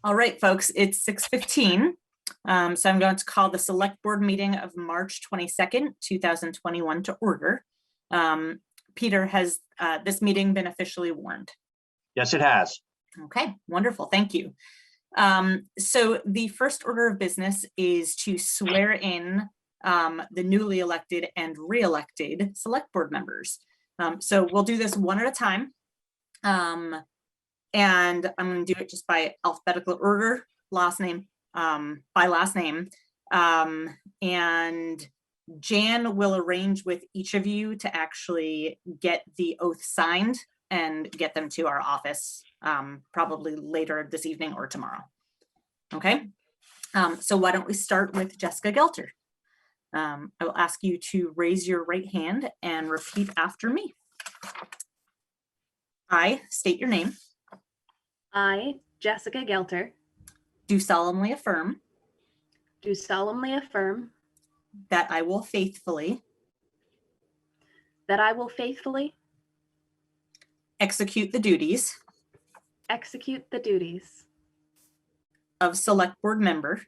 All right, folks, it's 6:15. So I'm going to call the Select Board meeting of March 22nd, 2021 to order. Peter, has this meeting been officially warned? Yes, it has. Okay, wonderful. Thank you. So the first order of business is to swear in the newly elected and re-elected Select Board members. So we'll do this one at a time. And I'm going to do it just by alphabetical order, last name by last name. And Jan will arrange with each of you to actually get the oath signed and get them to our office probably later this evening or tomorrow. Okay, so why don't we start with Jessica Gelter. I will ask you to raise your right hand and repeat after me. I state your name. I, Jessica Gelter, Do solemnly affirm do solemnly affirm that I will faithfully that I will faithfully execute the duties execute the duties of Select Board member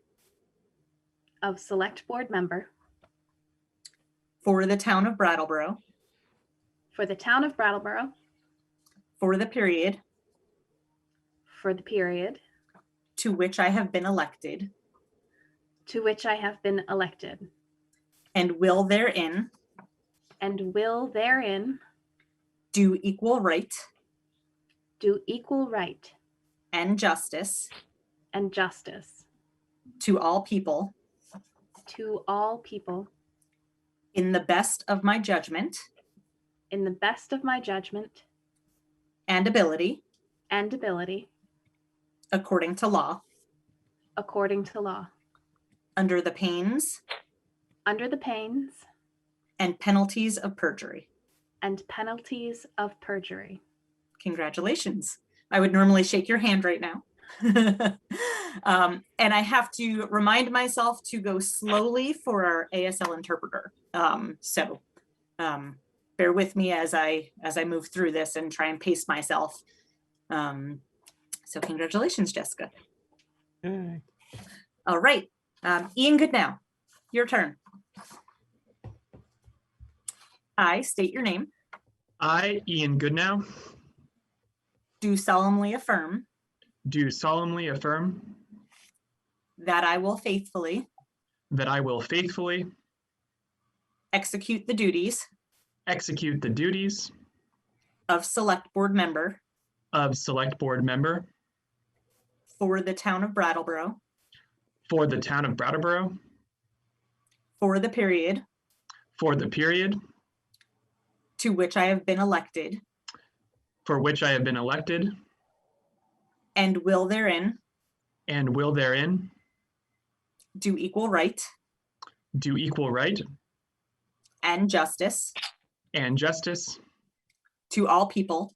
of Select Board member for the town of Brattleboro for the town of Brattleboro for the period to which I have been elected, and will therein do equal right and justice to all people in the best of my judgment and ability, according to law, under the pains and penalties of perjury. Congratulations. I would normally shake your hand right now. And I have to remind myself to go slowly for our ASL interpreter. So bear with me as I move through this and try and pace myself. So congratulations, Jessica. Yay. All right, Ian Goodnow, your turn. I state your name. I, Ian Goodnow, Do solemnly affirm do solemnly affirm that I will faithfully execute the duties of Select Board member for the town of Brattleboro for the period to which I have been elected, and will therein do equal right and justice to all people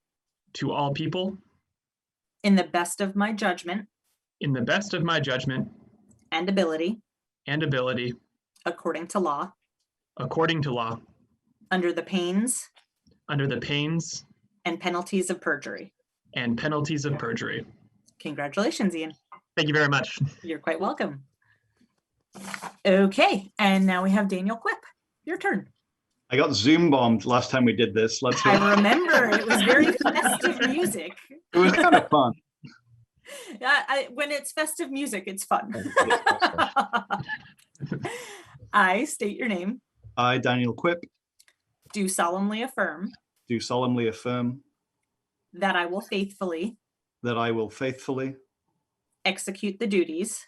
in the best of my judgment and ability, according to law, under the pains and penalties of perjury. Congratulations, Ian. Thank you very much. You're quite welcome. Okay, and now we have Daniel Quip. Your turn. I got Zoom bombed last time we did this. Let's hear. I remember it was very festive music. It was kind of fun. When it's festive music, it's fun. I state your name. I, Daniel Quip, Do solemnly affirm do solemnly affirm that I will faithfully execute the duties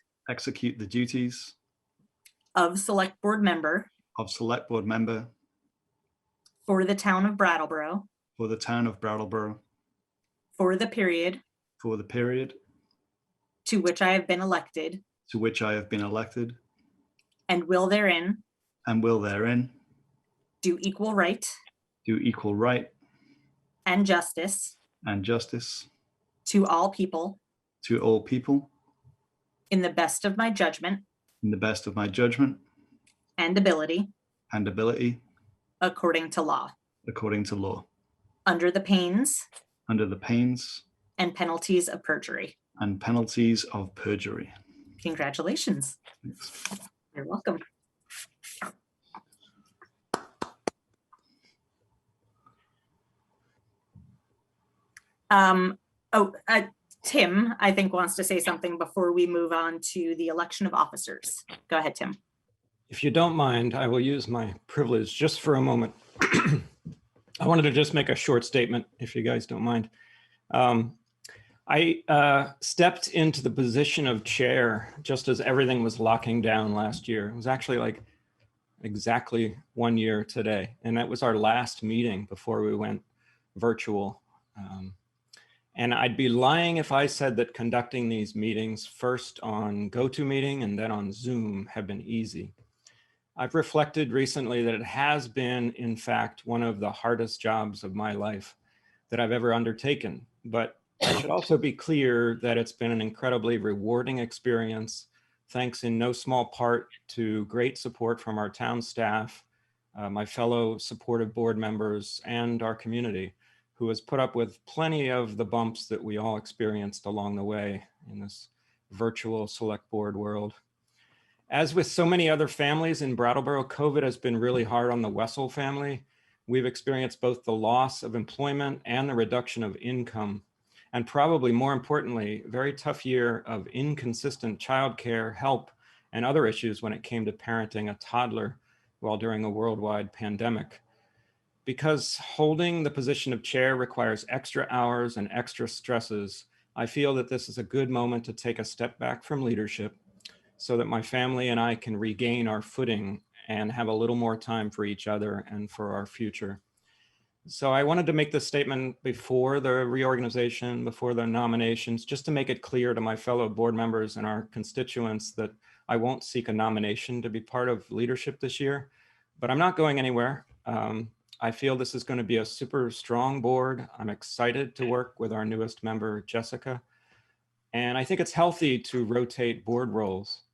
of Select Board member for the town of Brattleboro for the period to which I have been elected, and will therein do equal right and justice to all people in the best of my judgment and ability, according to law, under the pains and penalties of perjury. and penalties of perjury. Congratulations. Thanks. You're welcome. Tim, I think, wants to say something before we move on to the election of officers. Go ahead, Tim. If you don't mind, I will use my privilege just for a moment. I wanted to just make a short statement, if you guys don't mind. I stepped into the position of chair just as everything was locking down last year. It was actually like exactly 1 year today. And that was our last meeting before we went virtual. And I'd be lying if I said that conducting these meetings first on GoToMeeting and then on Zoom have been easy. I've reflected recently that it has been, in fact, one of the hardest jobs of my life that I've ever undertaken. But I should also be clear that it's been an incredibly rewarding experience, thanks in no small part to great support from our town staff, my fellow supportive board members, and our community, who has put up with plenty of the bumps that we all experienced along the way in this virtual select board world. As with so many other families in Brattleboro, COVID has been really hard on the Wessel family. We've experienced both the loss of employment and the reduction of income. And probably more importantly, a very tough year of inconsistent childcare, help, and other issues when it came to parenting a toddler while during a worldwide pandemic. Because holding the position of chair requires extra hours and extra stresses, I feel that this is a good moment to take a step back from leadership so that my family and I can regain our footing and have a little more time for each other and for our future. So I wanted to make this statement before the reorganization, before the nominations, just to make it clear to my fellow board members and our constituents that I won't seek a nomination to be part of leadership this year, but I'm not going anywhere. I feel this is going to be a super strong board. I'm excited to work with our newest member, Jessica. And I think it's healthy to rotate board roles.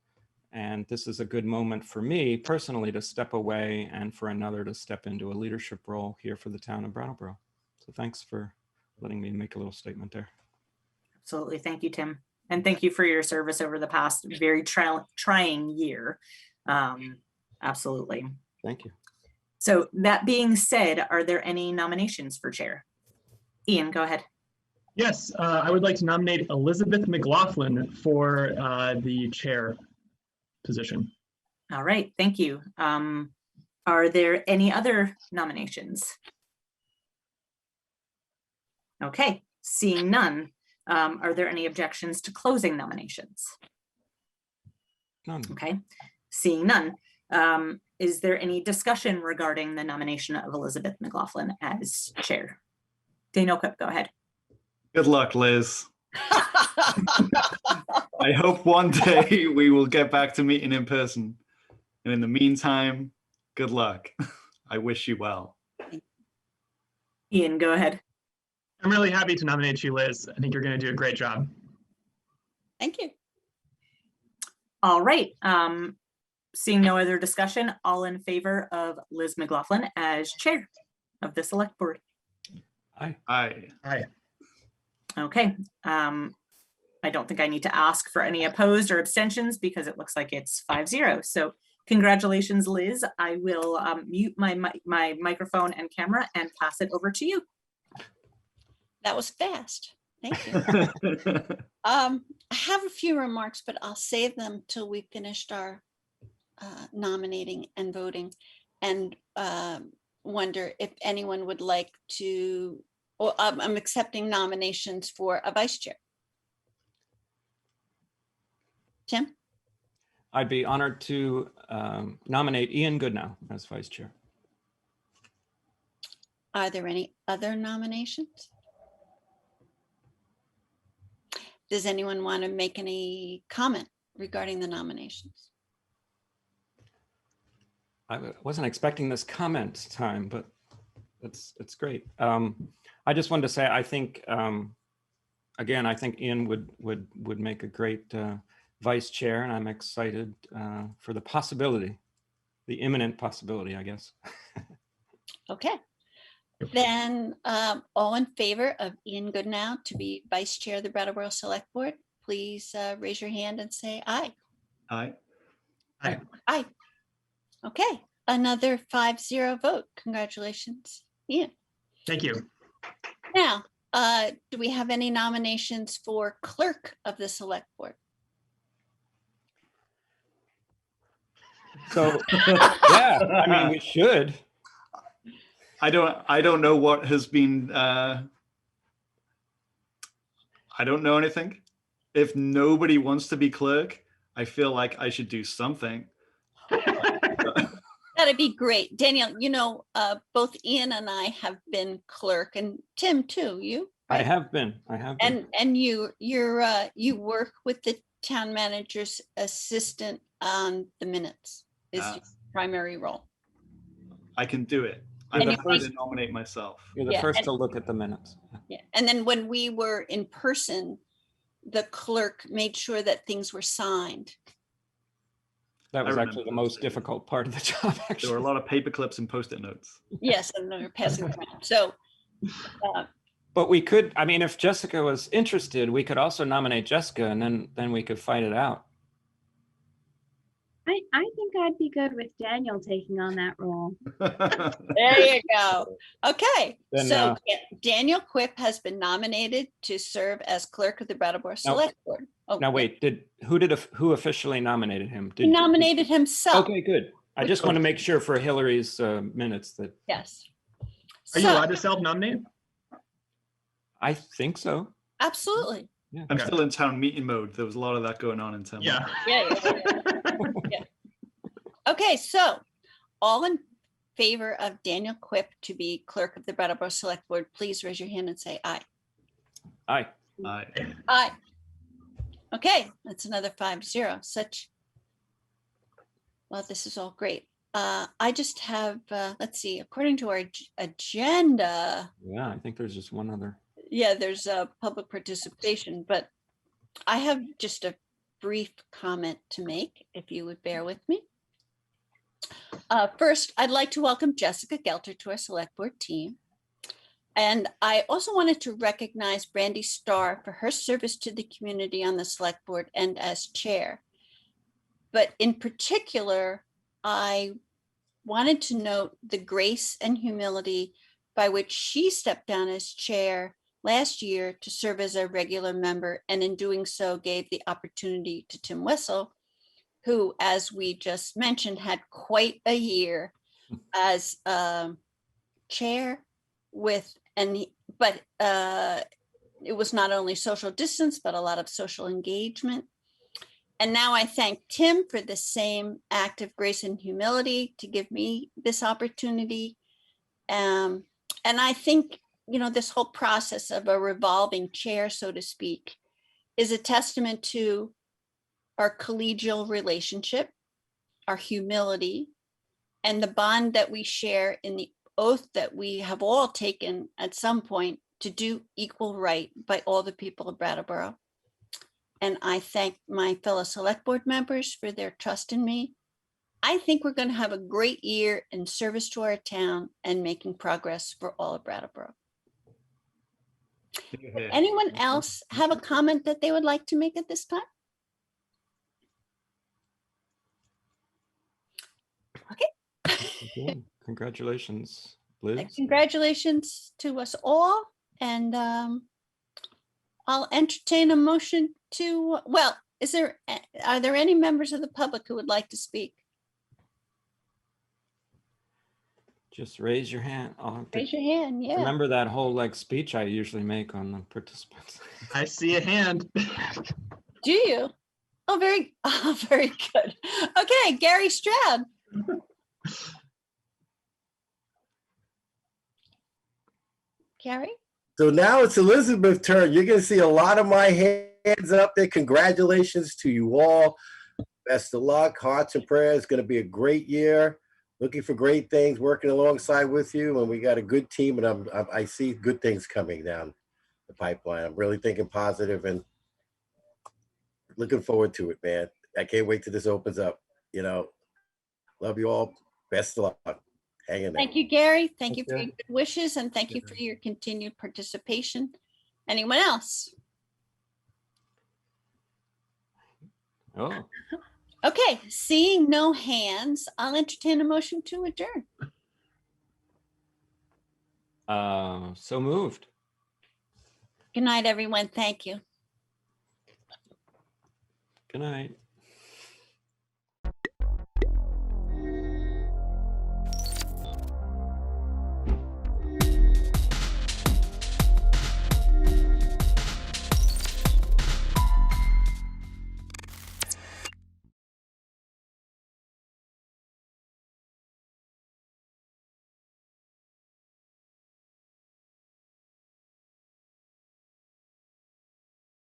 And this is a good moment for me personally to step away and for another to step into a leadership role here for the town of Brattleboro. So thanks for letting me make a little statement there. Absolutely. Thank you, Tim. And thank you for your service over the past very trying year. Absolutely. Thank you. So that being said, are there any nominations for chair? Ian, go ahead. Yes, I would like to nominate Elizabeth McLaughlin for the chair position. All right, thank you. Are there any other nominations? Okay, seeing none, are there any objections to closing nominations? None. Okay, seeing none. Is there any discussion regarding the nomination of Elizabeth McLaughlin as chair? Daniel Quip, go ahead. Good luck, Liz. I hope one day we will get back to meeting in person. And in the meantime, good luck. I wish you well. Ian, go ahead. I'm really happy to nominate you, Liz. I think you're going to do a great job. Thank you. All right. Seeing no other discussion, all in favor of Liz McLaughlin as chair of the select board? Aye. Aye. Aye. Okay. I don't think I need to ask for any opposed or abstentions because it looks like it's 5-0. So congratulations, Liz. I will mute my microphone and camera and pass it over to you. That was fast. Thank you. I have a few remarks, but I'll save them till we finished our nominating and voting, and wonder if anyone would like to, or I'm accepting nominations for a vice chair. Tim? I'd be honored to nominate Ian Goodnow as vice chair. Are there any other nominations? Does anyone want to make any comment regarding the nominations? I wasn't expecting this comment time, but it's great. I just wanted to say, I think, again, I think Ian would make a great vice chair, and I'm excited for the possibility, the imminent possibility, I guess. Okay. Then all in favor of Ian Goodnow to be vice chair of the Brattleboro Select Board, please raise your hand and say aye. Aye. Aye. Okay, another 5-0 vote. Congratulations, Ian. Thank you. Now, do we have any nominations for clerk of the select board? So, yeah, I mean, we should. I don't know what has been, I don't know anything. If nobody wants to be clerk, I feel like I should do something. That'd be great. Danielle, you know, both Ian and I have been clerk, and Tim too, you? I right? have been. And you work with the town manager's assistant on the minutes is Ah. your primary role. I can do it. I'm And the you first think- to nominate myself. You're the Yeah, first and- to look at the minutes. Yeah, and then when we were in person, the clerk made sure that things were signed. That was I actually the remember most those. difficult part of the job, There were a actually. lot of paper clips and Post-it notes. Yes, and they're passing around. So But we could, I mean, if Jessica was interested, we could also nominate Jessica and then we could fight it out. I think I'd be good with Daniel taking on that role. there you go. Okay, Then, so Daniel Quip has been nominated to serve as clerk of the Brattleboro Select Board. Oh, Now, wait, who officially nominated him? he nominated himself. Okay, good. I just want to make sure for Hilary's minutes that Yes. Are you So, allowed to self-nominate? I think so. absolutely. I'm still in town meeting mode. There was a lot of that going on in town. Yeah. Yeah. Okay, so all in favor of Daniel Quip to be clerk of the Brattleboro Select Board, please raise your hand and say aye. Aye. Aye. Aye. Okay, that's another 5-0. Well, this is all great. I just have, let's see, according to our agenda, Yeah, I think there's just one other. yeah, there's a public participation, but I have just a brief comment to make, if you would bear with me. First, I'd like to welcome Jessica Gelter to our select board team. And I also wanted to recognize Brandy Starr for her service to the community on the select board and as chair. But in particular, I wanted to note the grace and humility by which she stepped down as chair last year to serve as a regular member, and in doing so gave the opportunity to Tim Wessel, who, as we just mentioned, had quite a year as chair but it was not only social distance, but a lot of social engagement. And now I thank Tim for the same act of grace and humility to give me this opportunity. And I think, you know, this whole process of a revolving chair, so to speak, is a testament to our collegial relationship, our humility, and the bond that we share in the oath that we have all taken at some point to do equal right by all the people of Brattleboro. And I thank my fellow select board members for their trust in me. I think we're going to have a great year in service to our town and making progress for all of Brattleboro. Anyone else have a comment that they would like to make at this time? Okay. Congratulations, Liz. Congratulations to us all. And I'll entertain a motion to, well, are there any members of the public who would like to speak? Just raise your hand. I'll have to Raise your hand, yeah. remember that whole speech I usually make on the participants. I see a hand. Do you? Oh, very good. Okay, Gary Stroud. Gary? So now it's Elizabeth's turn. You're going to see a lot of my hands up there. Congratulations to you all. Best of luck. Hearts and prayers. It's going to be a great year. Looking for great things, working alongside with you. And we got a good team, and I see good things coming down the pipeline. I'm really thinking positive and looking forward to it, man. I can't wait till this opens up. You know, love you all. Best of luck. Hang in there. Thank you, Gary. Thank you for Okay. your good wishes, and thank you for your continued participation. Anyone else? Oh, Okay, seeing no hands, I'll entertain a motion to adjourn. so moved. Good night, everyone. Thank you. Good night.